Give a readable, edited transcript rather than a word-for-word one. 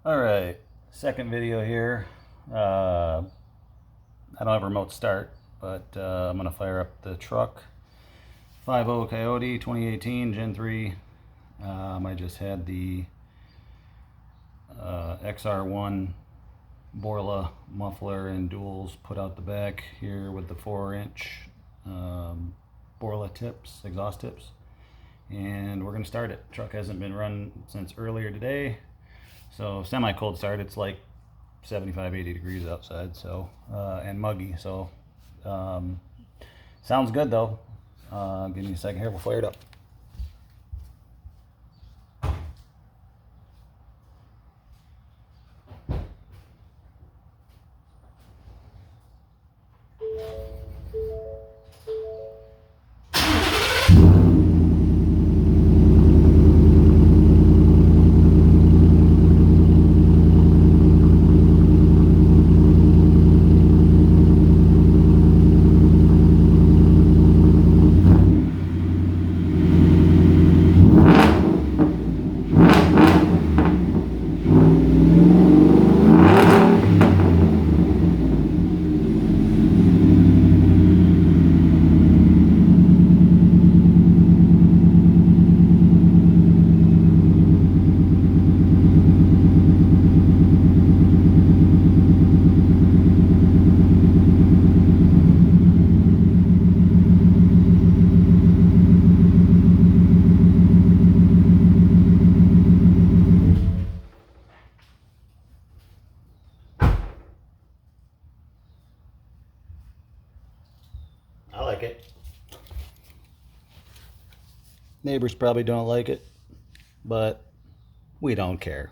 Alright, second video here. I don't have a remote start, but I'm going to fire up the truck. 5.0 Coyote 2018 Gen 3. I just had the XR-1 Borla muffler and duals put out the back here with the 4-inch Borla tips, exhaust tips. And we're going to start it. Truck hasn't been run since earlier today. So semi-cold start. It's like 75-80 degrees outside, so and muggy, so sounds good though. Give me a second here, we'll fire it up. I like it. Neighbors probably don't like it, but we don't care.